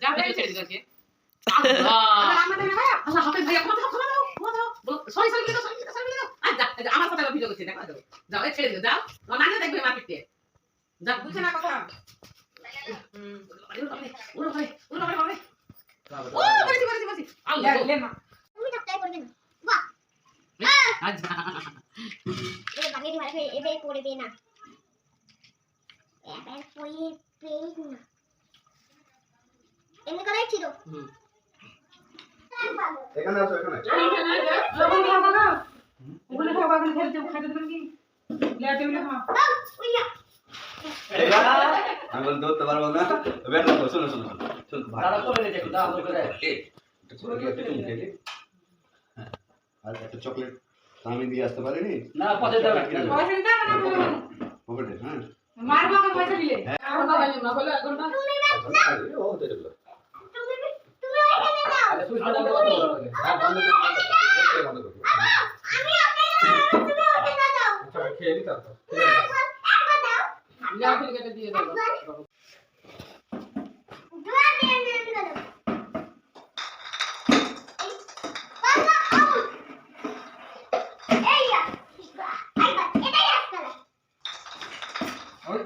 যা ছেড়ে দিল কে আল্লাহ হাফেজ ভাইয়া ক্ষমা দাও সরি আমার সাথে ভিডিও করছে দেখো যাও ছেড়ে দিও যাও না দেখবে মার্কেটে যা বুঝছে না কথা তুমি ডাক্তার করবে না বাহ আচ্ছা এ বাগেরি মারা এবে পড়বে না এবে পড়বে না এমনি করে ছিল এখানে আছো এখানে ওখানে খাওয়া ওখানে খেলতে খাইতে দেবেন কি লেয়ার টেবিলে খাওয়া আমি বল ধরতে পারবো না বের করো শোনো শোনো শোনো দাঁড়া করে নিয়ে যাও দাও করে একটা ছোট একটা চুমুক খেলে আর একটা চকলেট আমি দিয়ে আসতে পারিনি না পচে যাবে পয়সা দিতে হবে না পকেটে হ্যাঁ মারবো আমাকে পয়সা দিলে আমরা বলি না বলে এখন না ও তো এটা তুমি এখানে নাও আরে সুইচ বন্ধ করে দাও হ্যাঁ বন্ধ করে বন্ধ করে আমি আপনাকে তুমি ওখানে দাও আচ্ছা খেয়ে দিতে তো একবার দাও যা ফিরে দিয়ে দাও দুয়া দিয়ে দাও বাবা আউট এইয়া আইবা এটাই আসলে ওই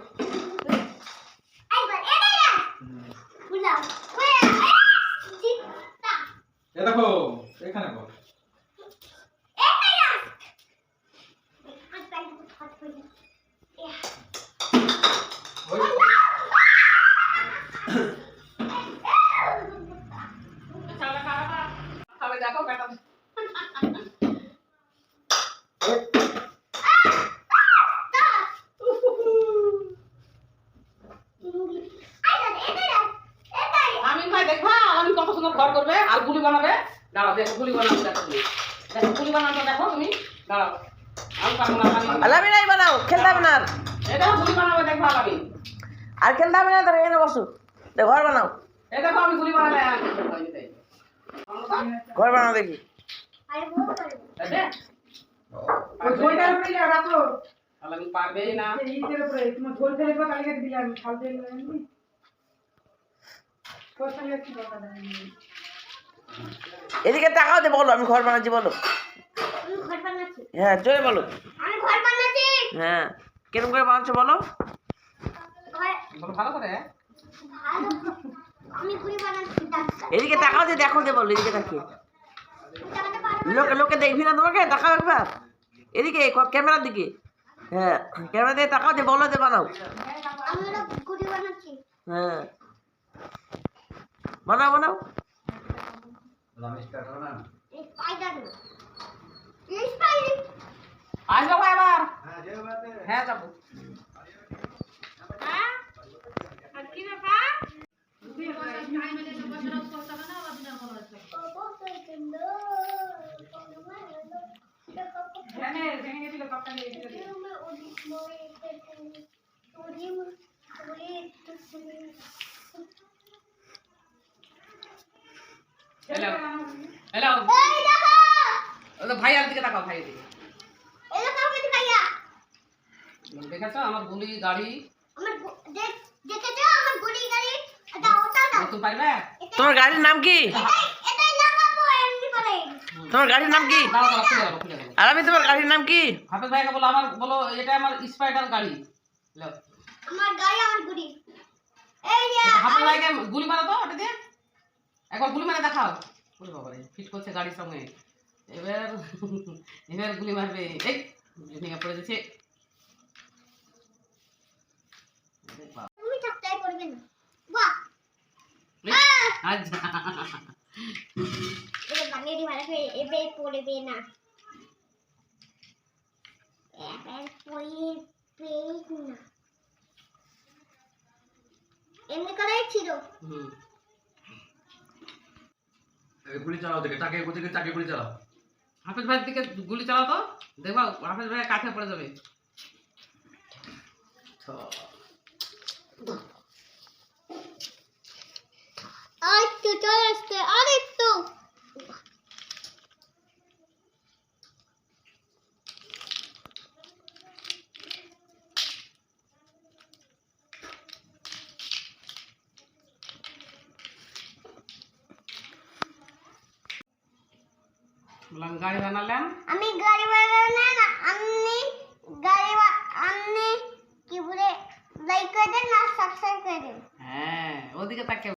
আইবা এটাই বুঝাও ওই জিতা এ দেখো এখানে বল এটাই হাত পাই ওই খাবে দেখো বেটা আমি ভাই দেখবা আমি কত সুন্দর ঘর করবে আর গুলি বানাবে দাঁড়াও দেখো গুলি বানাবো দেখো তুমি দেখো গুলি বানানো দেখো তুমি দাঁড়াও আমি পারবো না আমি আলামি নাই বানাও খেলতে হবে না আর। এটা গুলি বানাবে দেখবা আমি আর খেলতে হবে না তাহলে এখানে বসো ঘর বানাও এই দেখো আমি গুলি বানালে ঘর বানাও দেখি আরে বউ পারবো ওই ঝোলটার উপরে রাখো তাহলে আমি পারবেই না ইটের উপরে তোমার ঝোল ফেলে দেবো কালকে দিলাম খাল ফেলে দিলাম কোথায় কি বলা এদিকে তাকাও দে বলো আমি ঘর বানাচ্ছি বলো আমি ঘর বানাচ্ছি হ্যাঁ জোরে বলো আমি ঘর বানাচ্ছি হ্যাঁ কিরকম করে বানাচ্ছো বলো ঘর ভালো করে ভালো আমি ঘুরি বানাচ্ছি ডাক্তার এদিকে তাকাও দে দেখো দে বলো এদিকে তাকিয়ে দেখাতে পারবো লোকে লোকে দেখবি না তোমাকে তাকাও একবার এদিকে ক্যামেরার দিকে হ্যাঁ ক্যামেরা দিয়ে তাকাও দে বলো দে বানাও আমি ওটা ঘুরি বানাচ্ছি হ্যাঁ বানাও বানাও আমি স্টার্ট করব না এই স্পাইডার এই স্পাইডার আসবো আবার হ্যাঁ যে বাতে হ্যাঁ যাবো হ্যাঁ আর কি ব্যাপার ভেঙে গেছিল কাপটা নিয়ে গেছিল হ্যালো হ্যালো ভাই আর দিকে তাকাও ভাই দিকে দেখেছো আমার গুলি গাড়ি নতুন পারবে তোমার গাড়ির নাম কি তোমার গাড়ির নাম কি দাঁড়াও দাঁড়াও খুলে গেলো খুলে গেলো আর আমি তোমার গাড়ির নাম কি হাফেজ ভাইকে বলো আমার বলো এটা আমার স্পাইডার গাড়ি লো হাফেজ ভাইকে গুলি মারো তো ওটা দিয়ে একবার গুলি মারে দেখাও ওরে বাবা রে ফিট করছে গাড়ির সঙ্গে এবার এবার গুলি মারবে এই ভেঙে পড়ে যাচ্ছে আচ্ছা এবে পড়বে না এবার পড়বে না এমনি করেই ছিল গুলি চালাও দেখে টাকে কোথেকে টাকে গুলি চালাও হাফেজ ভাইয়ের দিকে গুলি চালাও তো দেখবা হাফেজ ভাই কাছে পড়ে যাবে আরেকটু চলে আসতে আরেকটু বললাম গাড়ি বানালাম। আমি গাড়ি বানাবো না, আপনি কি বলে লাইক করে দেন আর সাবস্ক্রাইব করে দেন। হ্যাঁ, ওদিকে তাকে